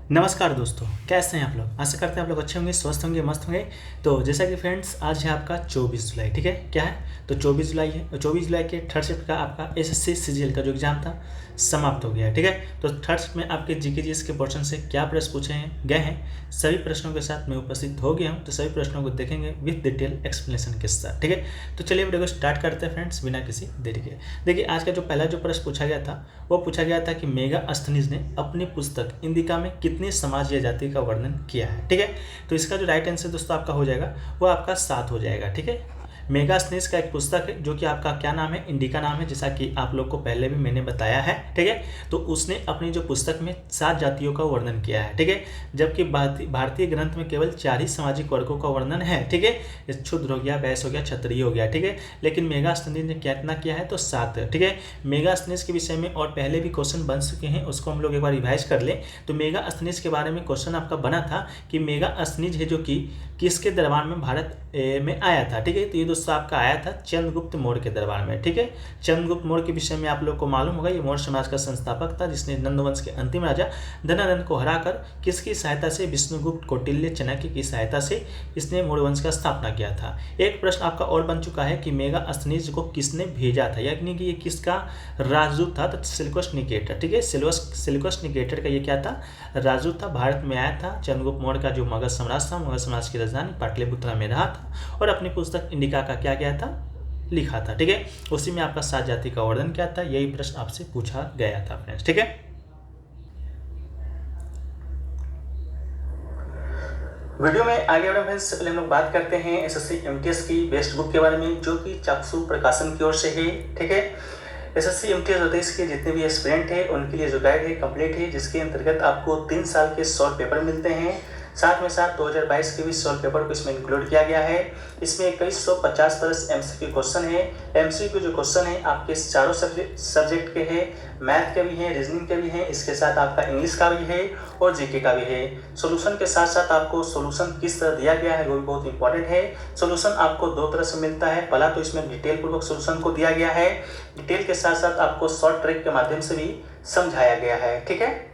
नमस्कार दोस्तों, कैसे हैं आप लोग। आशा करते हैं आप लोग अच्छे होंगे, स्वस्थ होंगे, मस्त होंगे। तो जैसा कि फ्रेंड्स, आज है आपका 24 जुलाई। ठीक है, क्या है तो 24 जुलाई है। 24 जुलाई के थर्ड शिफ्ट का आपका एसएससी सीजीएल का जो एग्जाम था समाप्त हो गया है। ठीक है, तो थर्ड शिफ्ट में आपके जीके जीएस के पोर्शन से क्या प्रश्न पूछे गए हैं, सभी प्रश्नों के साथ मैं उपस्थित हो गया हूँ। तो सभी प्रश्नों को देखेंगे विद डिटेल एक्सप्लेनेशन के साथ। ठीक है, तो चलिए वीडियो को स्टार्ट करते हैं फ्रेंड्स, बिना किसी देरी के। देखिए, आज का जो पहला जो प्रश्न पूछा गया था वो पूछा गया था कि मेगास्थनीज ने अपनी पुस्तक इंदिका में कितनी समाज या जाति का वर्णन किया है। ठीक है, तो इसका जो राइट आंसर दोस्तों आपका हो जाएगा वो आपका 7 हो जाएगा। ठीक है, मेगास्थनीज का एक पुस्तक है जो कि आपका क्या नाम है, इंडिका नाम है, जैसा कि आप लोग को पहले भी मैंने बताया है। ठीक है, तो उसने अपनी जो पुस्तक में 7 जातियों का वर्णन किया है। ठीक है, जबकि भारतीय ग्रंथ में केवल 4 ही सामाजिक वर्गों का वर्णन है। ठीक है, क्षुद्र हो गया, वैश्य हो गया, क्षत्रिय हो गया। ठीक है, लेकिन मेगास्थनीज ने कितना किया है तो 7। ठीक है, मेगास्थनीज के विषय में और पहले भी क्वेश्चन बन चुके हैं, उसको हम लोग एक बार रिवाइज कर लें। तो मेगास्थनीज के बारे में क्वेश्चन आपका बना था कि मेगास्थनीज है जो कि किसके दरबार में भारत में आया था। ठीक है, तो ये दोस्तों आपका आया था चंद्रगुप्त मौर्य के दरबार में। ठीक है, चंद्रगुप्त मौर्य के विषय में आप लोग को मालूम होगा, ये मौर्य समाज का संस्थापक था जिसने नंदवंश के अंतिम राजा धनानंद को हराकर किसकी सहायता से, विष्णुगुप्त कौटिल्य चाणक्य की सहायता से इसने मौर्य वंश का स्थापना किया था। एक प्रश्न आपका और बन चुका है कि मेगास्थनीज को किसने भेजा था, यानी कि ये किसका राजदूत था, तो सेल्यूकस निकेटर। ठीक है, सेल्यूकस निकेटर का ये क्या था, राजदूत था, भारत में आया था। चंद्रगुप्त मौर्य का जो मगध सम्राट था, मगध समाज की राजधानी पाटलिपुत्र में रहा था और अपनी पुस्तक इंडिका का क्या किया था, लिखा था। ठीक है, उसी में आपका 7 जाति का वर्णन क्या था, यही प्रश्न आपसे पूछा गया था फ्रेंड्स। ठीक है, वीडियो में आगे बढ़े फ्रेंड्स, पहले हम लोग बात करते हैं एसएससी एमटीएस की बेस्ट बुक के बारे में, जो कि चाक्षु प्रकाशन की ओर से है। ठीक है, एसएससी एमटीएस प्रदेश के जितने भी एस्पिरेंट हैं उनके लिए जो गाइड है कंप्लीट है, जिसके अंतर्गत आपको 3 साल के शॉर्ट पेपर मिलते हैं। साथ में साथ 2022 के भी शॉर्ट पेपर को इसमें इंक्लूड किया गया है। इसमें 2150 प्लस एमसीक्यू क्वेश्चन है। एमसीक्यू जो क्वेश्चन है आपके चारों सब्जेक्ट के हैं, मैथ के भी हैं, रीजनिंग के भी हैं, इसके साथ आपका इंग्लिश का भी है और जीके का भी है। सोल्यूशन के साथ साथ आपको सोल्यूशन किस तरह दिया गया है वो भी बहुत इंपॉर्टेंट है। सोल्यूशन आपको 2 तरह से मिलता है। पहला तो इसमें डिटेल पूर्वक सोल्यूशन को दिया गया है, डिटेल के साथ साथ आपको शॉर्ट ट्रिक के माध्यम से भी समझाया गया है। ठीक है,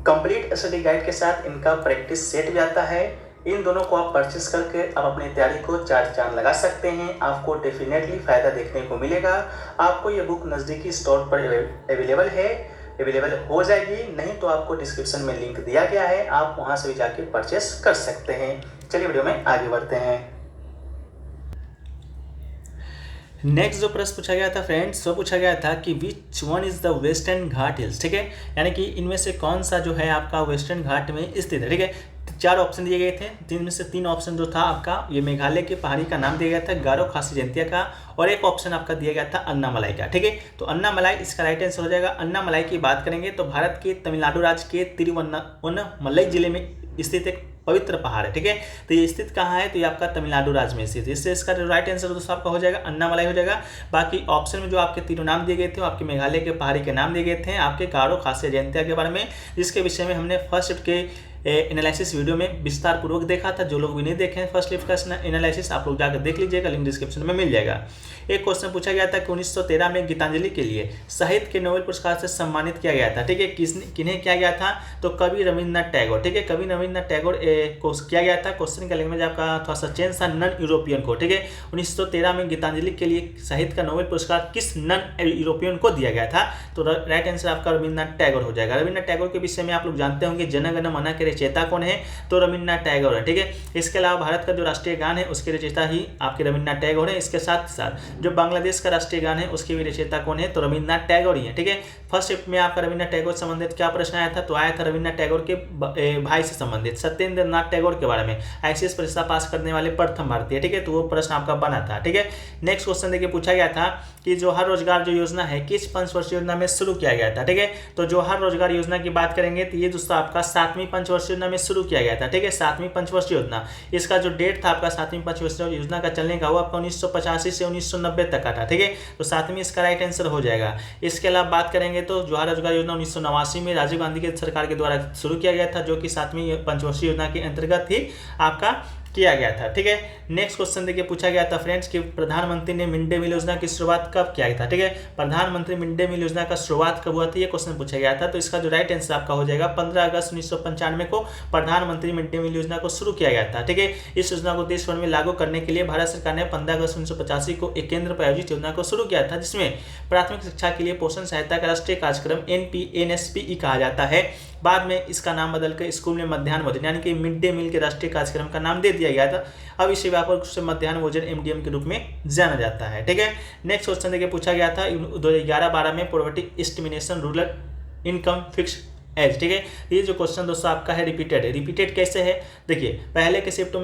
कंप्लीट स्टडी गाइड के साथ इनका प्रैक्टिस सेट भी आता है। इन दोनों को आप परचेस करके आप अपनी तैयारी को 4 चांद लगा सकते हैं। आपको डेफिनेटली फायदा देखने को मिलेगा। आपको ये बुक नज़दीकी स्टोर पर अवेलेबल हो जाएगी, नहीं तो आपको डिस्क्रिप्शन में लिंक दिया गया है, आप वहां से भी जाके परचेस कर सकते हैं। चलिए वीडियो में आगे बढ़ते हैं। नेक्स्ट जो प्रश्न पूछा गया था फ्रेंड्स, वो पूछा गया था कि which one is the western Ghat hills. ठीक है, यानी कि इनमें से कौन सा जो है आपका वेस्टर्न घाट में स्थित है। ठीक है, 4 ऑप्शन दिए गए थे, 3 में से 3 ऑप्शन जो था आपका ये मेघालय के पहाड़ी का नाम दिया गया था, गारो खासी जयंतिया का, और एक ऑप्शन आपका दिया गया था अन्नामलाई का। ठीक है, तो अन्नामलाई इसका राइट आंसर हो जाएगा। अन्नामलाई की बात करेंगे तो भारत के तमिलनाडु राज्य के तिरुवन्नामलाई जिले में स्थित एक पवित्र पहाड़ है। ठीक है, तो ये स्थित कहाँ है, तो ये आपका तमिलनाडु राज्य में स्थित है। इससे इसका जो राइट आंसर दोस्तों आपका हो जाएगा अन्नामलाई हो जाएगा। बाकी ऑप्शन में जो आपके 3 नाम दिए गए थे वो आपके मेघालय के पहाड़ी के नाम दिए गए थे, आपके गारो खासी जयंतिया के बारे में, जिसके विषय में हमने फर्स्ट शिफ्ट के एनालिसिस वीडियो में विस्तार पूर्वक देखा था। जो लोग भी नहीं देखे हैं फर्स्ट शिफ्ट का एनालिसिस, आप लोग जाकर देख लीजिएगा, लिंक डिस्क्रिप्शन में मिल जाएगा। एक क्वेश्चन पूछा गया था कि 1913 में गीतांजलि के लिए साहित्य के नोबेल पुरस्कार से सम्मानित किया गया था। ठीक है, किन्हें किया गया था, तो कवि रविन्द्रनाथ टैगोर। ठीक है, कवि रविन्द्रनाथ टैगोर को किया गया था। क्वेश्चन का लैंग्वेज आपका थोड़ा सा चेंज था, नन यूरोपियन को। ठीक है, 1913 में गीतांजलि के लिए साहित्य का नोबेल पुरस्कार किस नन यूरोपियन को दिया गया था, तो राइट आंसर आपका रविन्द्रनाथ टैगोर हो जाएगा। रविन्द्रनाथ टैगोर के विषय में आप लोग जानते होंगे, जन गण मन के रचयिता कौन है, तो रविन्द्रनाथ टैगोर है। ठीक है, इसके अलावा भारत का जो राष्ट्रीय गान है उसके रचयिता ही आपके रविन्द्रनाथ टैगोर है। इसके साथ साथ जो बांग्लादेश का राष्ट्रीय गान है उसके भी रचयिता कौन है, तो रविन्द्रनाथ टैगोर ही है। ठीक है, फर्स्ट शिफ्ट में आपका रविन्द्रनाथ टैगोर से संबंधित क्या प्रश्न आया था, तो आया था रविन्द्रनाथ टैगोर के भाई से संबंधित सत्येंद्र नाथ टैगोर के बारे में, आईसीएस परीक्षा पास करने वाले प्रथम भारतीय। ठीक है, तो वो प्रश्न आपका बना था। ठीक है, नेक्स्ट क्वेश्चन देखिए पूछा गया था कि जौहर रोजगार जो योजना है किस पंचवर्षीय योजना में शुरू किया गया था। ठीक है, तो जौहर रोजगार योजना की बात करेंगे तो ये दोस्तों आपका 7वीं पंचवर्षीय योजना में शुरू किया गया था। ठीक है, 7वीं पंचवर्षीय योजना, इसका जो डेट था आपका 7वीं पंचवर्षीय योजना का चलने का वो आपका 1985 से 1990 तक का था। ठीक है, तो 7वीं इसका राइट आंसर हो जाएगा। इसके अलावा बात करेंगे तो जौहर रोजगार योजना 1989 में राजीव गांधी की सरकार के द्वारा शुरू किया गया था, जो कि 7वीं पंचवर्षीय योजना के अंतर्गत ही आपका किया गया था। ठीक है, नेक्स्ट क्वेश्चन देखिए पूछा गया था फ्रेंड्स कि प्रधानमंत्री ने मिड डे मील योजना की शुरुआत कब किया था। ठीक है, प्रधानमंत्री मिड डे मील योजना का शुरुआत कब हुआ था, ये क्वेश्चन पूछा गया था। तो इसका जो राइट आंसर आपका हो जाएगा 15 अगस्त 1995 को प्रधानमंत्री मिड डे मील योजना को शुरू किया गया था। ठीक है, इस योजना को देश भर में लागू करने के लिए भारत सरकार ने 15 अगस्त 1985 को एक केंद्र प्रायोजित योजना को शुरू किया था, जिसमें प्राथमिक शिक्षा के लिए पोषण सहायता का राष्ट्रीय कार्यक्रम NSPE कहा जाता है। बाद में इसका नाम बदलकर स्कूल में मध्याह्न भोजन यानी कि मिड डे मील के राष्ट्रीय कार्यक्रम का नाम दे दिया गया था। अब इसे व्यापक रूप से मध्याह्न भोजन MDM के रूप में जाना जाता है। ठीक है, नेक्स्ट क्वेश्चन देखिए पूछा गया था 2011-12 में poverty estimation rural income fix as. ठीक है, ये जो क्वेश्चन दोस्तों आपका है रिपीटेड है। रिपीटेड कैसे है, देखिए पहले के शिफ्टों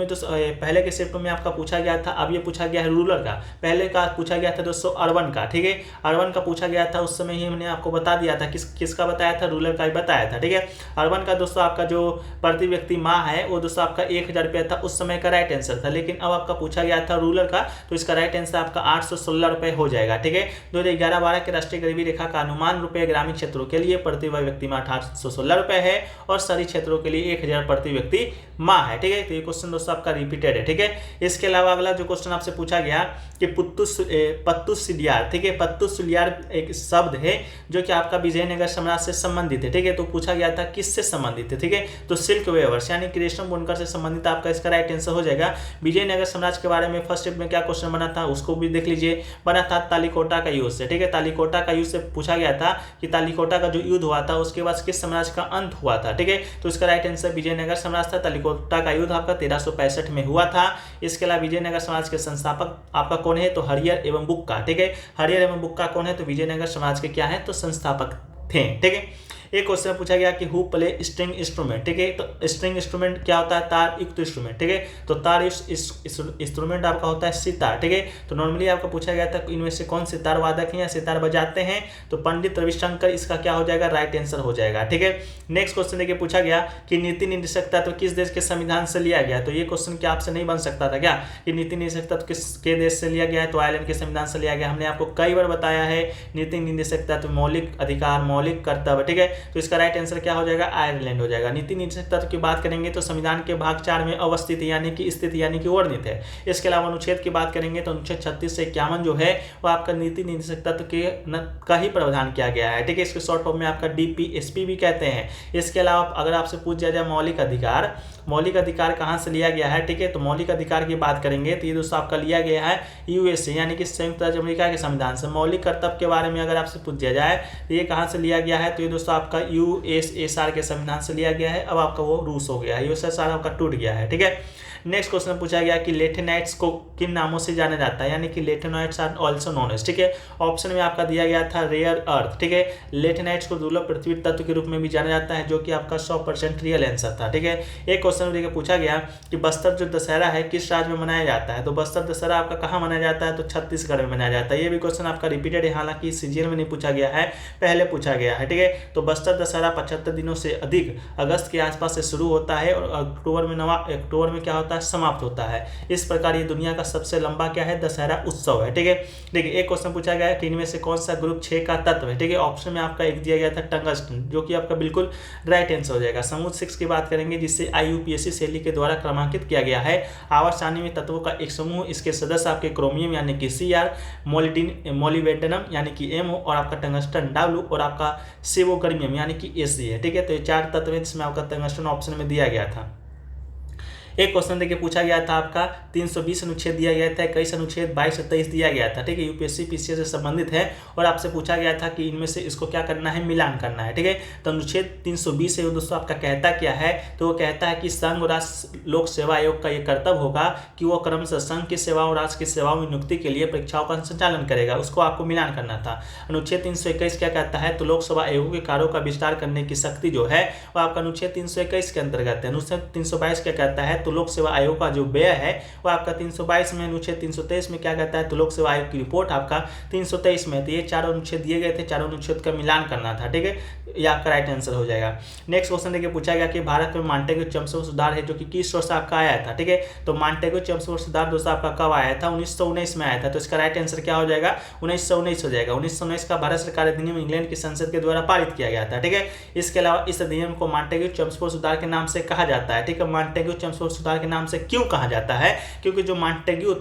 में आपका पूछा गया था, अब ये पूछा गया है रूरल का। पहले का पूछा गया था दोस्तों अर्बन का। ठीक है, अर्बन का पूछा गया था, उस समय ही हमने आपको बता दिया था किसका बताया था, रूरल का ही बताया था। ठीक है, अर्बन का दोस्तों आपका जो प्रति व्यक्ति माह है वो दोस्तों आपका 1000 रुपया था उस समय का राइट आंसर था। लेकिन अब आपका पूछा गया था रूरल का, तो इसका राइट आंसर आपका 816 रुपये हो जाएगा। ठीक है, 2011-12 के राष्ट्रीय गरीबी रेखा का अनुमान रुपये ग्रामीण क्षेत्रों के लिए प्रति व्यक्ति माह 816 रुपए है और शहरी क्षेत्रों के लिए 1000 प्रति व्यक्ति माह है। ठीक है, तो ये क्वेश्चन दोस्तों आपका रिपीटेड है। ठीक है, इसके अलावा अगला जो क्वेश्चन आपसे पूछा गया कि पत्तू सिलियार। ठीक है, पत्तू सिलियार एक शब्द है जो कि आपका विजयनगर साम्राज्य से संबंधित है। ठीक है, तो पूछा गया था किससे संबंधित है। ठीक है, तो सिल्क वेवर्स यानी कि रेशम बुनकर से संबंधित आपका इसका राइट आंसर हो जाएगा। विजयनगर साम्राज्य के बारे में फर्स्ट शिफ्ट में क्या क्वेश्चन बना था उसको भी देख लीजिए, बना था तालीकोटा का युद्ध से। ठीक है, तालीकोटा का युद्ध से पूछा गया था कि तालीकोटा का जो युद्ध हुआ था उसके बाद किस साम्राज्य का अंत हुआ था। ठीक है, तो इसका राइट आंसर विजयनगर साम्राज्य था। तालीकोटा का युद्ध आपका 1365 में हुआ था। इसके अलावा विजयनगर साम्राज्य के संस्थापक आपका कौन है, तो हरिहर एवं बुक्का। ठीक है, हरिहर एवं बुक्का कौन है, तो विजयनगर साम्राज्य के क्या है, तो संस्थापक थे। ठीक है, एक क्वेश्चन पूछा गया कि हु प्ले स्ट्रिंग इंस्ट्रूमेंट। ठीक है, तो स्ट्रिंग इंस्ट्रूमेंट क्या होता है, तार युक्त इंस्ट्रूमेंट। ठीक है, तो तार इंस्ट्रूमेंट आपका होता है सितार। ठीक है, तो नॉर्मली आपका पूछा गया था इनमें से कौन सितार वादक है या सितार बजाते हैं, तो पंडित रविशंकर इसका क्या हो जाएगा, राइट आंसर हो जाएगा। ठीक है, नेक्स्ट क्वेश्चन देखिए पूछा गया कि नीति निर्देशक तत्व किस देश के संविधान से लिया गया। तो ये क्वेश्चन क्या आपसे नहीं बन सकता था क्या कि नीति निर्देशक तत्व किसके देश से लिया गया है, तो आयरलैंड के संविधान से लिया गया। हमने आपको कई बार बताया है नीति निर्देशक तत्व मौलिक अधिकार मौलिक कर्तव्य। ठीक है, तो इसका राइट आंसर क्या हो जाएगा, आयरलैंड हो जाएगा। नीति निर्देशक तत्व की बात करेंगे तो संविधान के भाग 4 में अवस्थित यानी कि स्थित यानी कि वर्णित है। इसके अलावा अनुच्छेद की बात करेंगे तो अनुच्छेद 36 से 51 जो है वो आपका नीति निर्देशक तत्व के का ही प्रावधान किया गया है। ठीक है, इसके शॉर्ट फॉर्म में आपका DPSP भी कहते हैं। इसके अलावा अगर आपसे पूछ जाए मौलिक अधिकार कहाँ से लिया गया है। ठीक है, तो मौलिक अधिकार की बात करेंगे तो ये दोस्तों आपका लिया गया है USA यानी कि संयुक्त राज्य अमेरिका के संविधान से। मौलिक कर्तव्य के बारे में अगर आपसे पूछ जाए तो ये कहाँ से लिया गया है, तो ये दोस्तों आपका USSR के संविधान से लिया गया है। अब आपका वो रूस हो गया है, USSR आपका टूट गया है। ठीक है, नेक्स्ट क्वेश्चन पूछा गया कि लेटेनाइट्स को किन नामों से जाना जाता है, यानी कि लेटेनाइट्स आर आल्सो नोन एज। ठीक है, ऑप्शन में आपका दिया गया था रेयर अर्थ। ठीक है, लेटेनाइट्स को दुर्लभ पृथ्वी तत्व के रूप में भी जाना जाता है, जो कि आपका 100% रियल आंसर था। ठीक है, एक क्वेश्चन देखिए पूछा गया कि बस्तर जो दशहरा है किस राज्य में मनाया जाता है, तो बस्तर दशहरा आपका कहाँ मनाया जाता है, तो छत्तीसगढ़ में मनाया जाता है। ये भी क्वेश्चन आपका रिपीटेड है, हालांकि सीजीएल में नहीं पूछा गया है, पहले पूछा गया है। ठीक है, तो बस्तर दशहरा 75 दिनों से अधिक अगस्त के आसपास से शुरू होता है और अक्टूबर में क्या होता है, समाप्त होता है। इस प्रकार ये दुनिया का सबसे लंबा क्या है, दशहरा उत्सव है। ठीक है, देखिए एक क्वेश्चन पूछा गया है कि इनमें से कौन सा ग्रुप 6 का तत्व है। ठीक है, ऑप्शन में आपका एक दिया गया था टंगस्टन, जो कि आपका बिल्कुल राइट आंसर हो जाएगा। समूह 6 की बात करेंगे जिससे IUPAC शैली के द्वारा क्रमांकित किया गया है। आवर्त सारणी में तत्वों का एक समूह, इसके सदस्य आपके क्रोमियम यानी कि CR, मोलिबेडेनम यानी कि MO और आपका टंगस्टन W और आपका सेवोगर्मियम यानी कि AC है। ठीक है, तो ये 4 तत्व है जिसमें आपका टंगस्टन ऑप्शन में दिया गया था। एक क्वेश्चन देखिए पूछा गया था आपका 320 अनुच्छेद दिया गया था, 21 अनुच्छेद 22 से 23 दिया गया था। ठीक है, UPSC PCA से संबंधित है और आपसे पूछा गया था कि इनमें से इसको क्या करना है, मिलान करना है। ठीक है, तो अनुच्छेद 320 है वो दोस्तों आपका कहता क्या है, तो वो कहता है कि संघ और राष्ट्र लोक सेवा आयोग का ये कर्तव्य होगा कि वो क्रमशः संघ की सेवा और राष्ट्र की सेवाओं में नियुक्ति के लिए परीक्षाओं का संचालन करेगा, उसको आपको मिलान करना था। अनुच्छेद 321 क्या कहता है, तो लोकसभा आयोगों के कार्यों का विस्तार करने की शक्ति जो है वो आपका अनुच्छेद 321 के अंतर्गत है। अनुच्छेद 322 क्या कहता है, तो लोक सेवा आयोग का जो व्यय है वो आपका 322 में। अनुच्छेद 323 में क्या कहता है, तो लोक सेवा आयोग की रिपोर्ट आपका 323 में। तो ये 4 अनुच्छेद दिए गए थे, 4 अनुच्छेद का मिलान करना था। ठीक है, ये आपका राइट आंसर हो जाएगा। नेक्स्ट क्वेश्चन देखिए पूछा गया कि भारत में मॉन्टेग्यू चेम्सफोर्ड सुधार है जो कि किस वर्ष आपका आया था। ठीक है, तो मॉन्टेग्यू चेम्सफोर्ड सुधार दोस्तों आपका कब आया था, 1919 में आया था। तो इसका राइट आंसर क्या हो जाएगा, 1919 हो जाएगा। 1919 का भारत सरकार अधिनियम इंग्लैंड की संसद के द्वारा पारित किया गया था। ठीक है, इसके अलावा इस अधिनियम को मॉन्टेग्यू चेम्सफोर्ड सुधार के नाम से कहा जाता है। ठीक है, मॉन्टेग्यू चेम्सफोर्ड सुधार के नाम से क्यों कहा जाता है? क्योंकि जो मॉन्टेग्यू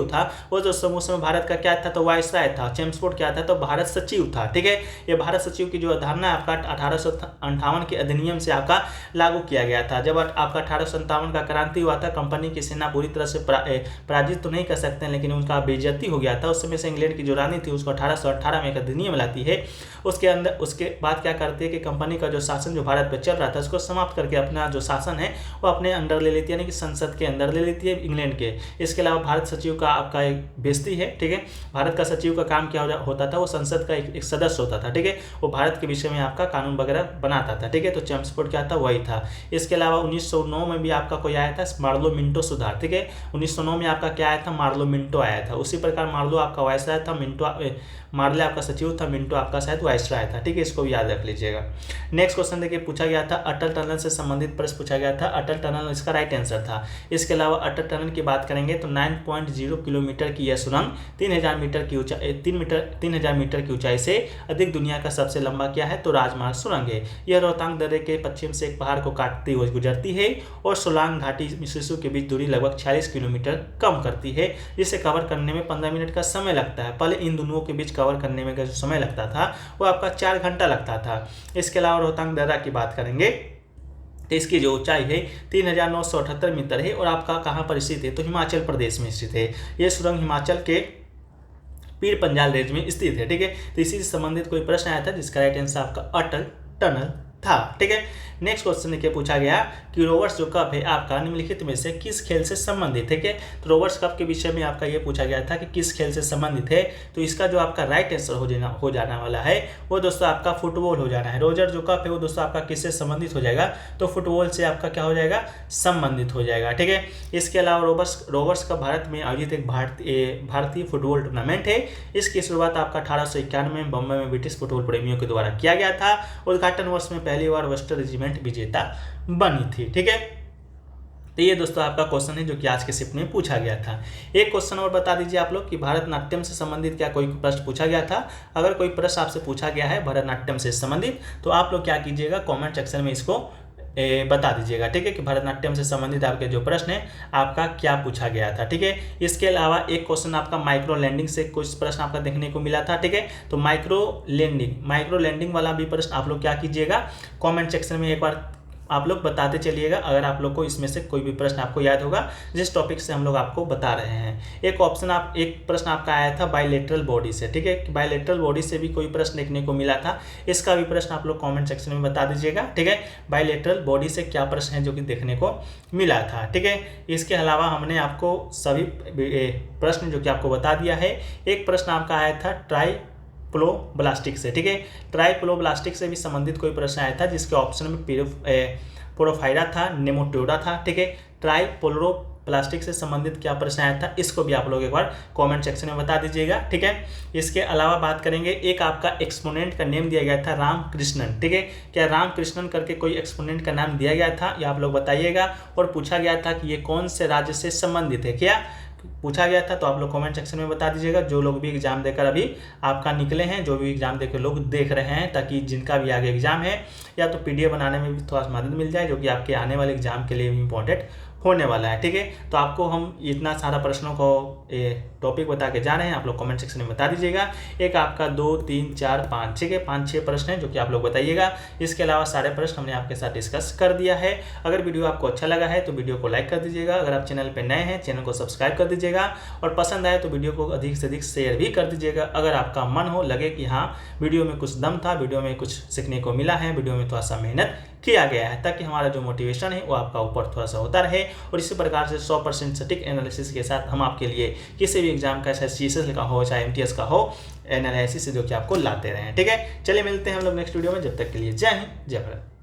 था वो जो उस समय भारत का क्या था, तो वायसराय था। चेम्सफोर्ड क्या था, तो भारत सचिव था। ठीक है, ये भारत सचिव की जो अवधारणा आपका 1858 के अधिनियम से आपका लागू किया गया था। जब आपका 1857 का क्रांति हुआ था, कंपनी की सेना पूरी तरह से पराजित तो नहीं कर सकते हैं, लेकिन उनका बेइज्जती हो गया था। उस समय से इंग्लैंड की जो रानी थी उसको 1818 में एक अधिनियम लाती है। उसके बाद क्या करती है कि कंपनी का जो शासन जो भारत पे चल रहा था उसको समाप्त करके अपना जो शासन है वो अपने अंडर ले लेती है, यानी कि संसद के अंदर ले लेती है इंग्लैंड के। इसके अलावा भारत सचिव का आपका एक बेइज्जती है। ठीक है, भारत का सचिव का काम क्या होता था, वो संसद का एक सदस्य होता था। ठीक है, वो भारत के विषय में आपका कानून वगैरह बनाता था। ठीक है, तो चेम्सफोर्ड क्या था, वही था। इसके अलावा 1909 में भी आपका कोई आया था, मार्लो मिंटो सुधार। ठीक है, 1909 में आपका क्या आया था, मार्लो मिंटो आया था। उसी प्रकार मार्लो आपका वायसराय था, मार्ले आपका सचिव था, मिंटो आपका शायद वायसराय था। ठीक है, इसको भी याद रख लीजिएगा। नेक्स्ट क्वेश्चन देखिए, पूछा गया था अटल टनल से संबंधित प्रश्न पूछा गया था। अटल टनल इसका राइट आंसर था। इसके अलावा अटल टनल की बात करेंगे तो 9.0 किलोमीटर की यह सुरंग 3000 मीटर की ऊंचाई से अधिक दुनिया का सबसे लंबा क्या है, तो राजमार्ग सुरंग है। यह रोहतांग दर्रे के पश्चिम से एक पहाड़ को काटती हुई गुजरती है और सोलांग घाटी शिशु के बीच दूरी लगभग 46 किलोमीटर कम करती है, जिसे कवर करने में 15 मिनट का समय लगता है। पहले इन दोनों के बीच कवर करने में जो समय लगता था वो आपका 4 घंटा लगता था। इसके अलावा रोहतांग दर्रा की बात करेंगे तो इसकी जो ऊंचाई है 3978 मीटर है और आपका कहाँ पर स्थित है, तो हिमाचल प्रदेश में स्थित है। ये सुरंग हिमाचल के पीर पंजाल रेंज में स्थित है। ठीक है, तो इसी से संबंधित कोई प्रश्न आया था जिसका राइट आंसर आपका अटल टनल था। ठीक है, नेक्स्ट क्वेश्चन देखिए, पूछा गया कि रोवर्स जो कप है आपका निम्नलिखित में से किस खेल से संबंधित है। ठीक है, तो रोवर्स कप के विषय में आपका ये पूछा गया था कि किस खेल से संबंधित है, तो इसका जो आपका राइट आंसर हो जाने वाला है वो दोस्तों आपका फुटबॉल हो जाना है। रोजर जो कप है वो दोस्तों आपका किससे संबंधित हो जाएगा, तो फुटबॉल से आपका क्या हो जाएगा, संबंधित हो जाएगा। ठीक है, इसके अलावा रोवर्स कप भारत में आयोजित एक भारतीय फुटबॉल टूर्नामेंट है। इसकी शुरुआत आपका 1891 में बम्बई में ब्रिटिश फुटबॉल प्रेमियों के द्वारा किया गया था। उद्घाटन वर्ष में पहली बार वेस्टर्न रेजिमेंट विजेता बनी थी। ठीक है, तो ये दोस्तों आपका क्वेश्चन है जो कि आज के शिफ्ट में पूछा गया था। एक क्वेश्चन और बता दीजिए आप लोग कि भरतनाट्यम से संबंधित क्या कोई प्रश्न पूछा गया था। अगर कोई प्रश्न आपसे पूछा गया है भरतनाट्यम से संबंधित तो आप लोग क्या कीजिएगा, कमेंट सेक्शन में इसको बता दीजिएगा। ठीक है, कि भरतनाट्यम से संबंधित आपके जो प्रश्न है आपका क्या पूछा गया था। ठीक है, इसके अलावा एक क्वेश्चन आपका माइक्रो लैंडिंग से कुछ प्रश्न आपका देखने को मिला था। ठीक है, तो माइक्रो लैंडिंग वाला भी प्रश्न आप लोग क्या कीजिएगा, कमेंट सेक्शन में एक बार आप लोग बताते चलिएगा अगर आप लोग को इसमें से कोई भी प्रश्न आपको याद होगा जिस टॉपिक से हम लोग आपको बता रहे हैं। एक प्रश्न आपका आया था बायलैटरल बॉडी से। ठीक है, बायलैटरल बॉडी से भी कोई प्रश्न देखने को मिला था, इसका भी प्रश्न आप लोग कमेंट सेक्शन में बता दीजिएगा। ठीक है, बायलैटरल बॉडी से क्या प्रश्न है जो कि देखने को मिला था। ठीक है, इसके अलावा हमने आपको सभी प्रश्न जो कि आपको बता दिया है। एक प्रश्न आपका आया था ट्राइप्लोब्लास्टिक से। ठीक है, ट्राइप्लोब्लास्टिक से भी संबंधित कोई प्रश्न आया था जिसके ऑप्शन में पोरोफाइरा था, नेमाटोडा था। ठीक है, ट्राइप्लोब्लास्टिक से संबंधित क्या प्रश्न आया था इसको भी आप लोग एक बार कमेंट सेक्शन में बता दीजिएगा। ठीक है, इसके अलावा बात करेंगे, एक आपका एक्सपोनेंट का नेम दिया गया था रामकृष्णन। ठीक है, क्या रामकृष्णन करके कोई एक्सपोनेंट का नाम दिया गया था, ये आप लोग बताइएगा। और पूछा गया था कि ये कौन से राज्य से संबंधित है, क्या पूछा गया था, तो आप लोग कमेंट सेक्शन में बता दीजिएगा। जो लोग भी एग्जाम देकर अभी आपका निकले हैं, जो भी एग्जाम देकर लोग देख रहे हैं, ताकि जिनका भी आगे एग्जाम है या तो पीडीएफ बनाने में भी थोड़ा सा मदद मिल जाए, जो कि आपके आने वाले एग्जाम के लिए भी इंपॉर्टेंट होने वाला है। ठीक है, तो आपको हम इतना सारा प्रश्नों को टॉपिक बता के जा रहे हैं, आप लोग कमेंट सेक्शन में बता दीजिएगा। एक आपका 2, 3, 4, 5, ठीक है, 5-6 प्रश्न हैं जो कि आप लोग बताइएगा। इसके अलावा सारे प्रश्न हमने आपके साथ डिस्कस कर दिया है। अगर वीडियो आपको अच्छा लगा है तो वीडियो को लाइक कर दीजिएगा। अगर आप चैनल पर नए हैं चैनल को सब्सक्राइब कर दीजिएगा और पसंद आए तो वीडियो को अधिक से अधिक शेयर भी कर दीजिएगा। अगर आपका मन हो, लगे कि हाँ वीडियो में कुछ दम था, वीडियो में कुछ सीखने को मिला है, वीडियो में थोड़ा सा मेहनत किया गया है, ताकि हमारा जो मोटिवेशन है वो आपका ऊपर थोड़ा सा होता रहे। और इसी प्रकार से 100% सटीक एनालिसिस के साथ हम आपके लिए किसी भी एग्जाम का, चाहे सीएसएस का हो चाहे एमटीएस का हो, एनालिसिस जो कि आपको लाते रहें। ठीक है, चलिए मिलते हैं हम लोग नेक्स्ट वीडियो में। जब तक के लिए जय हिंद, जय भारत।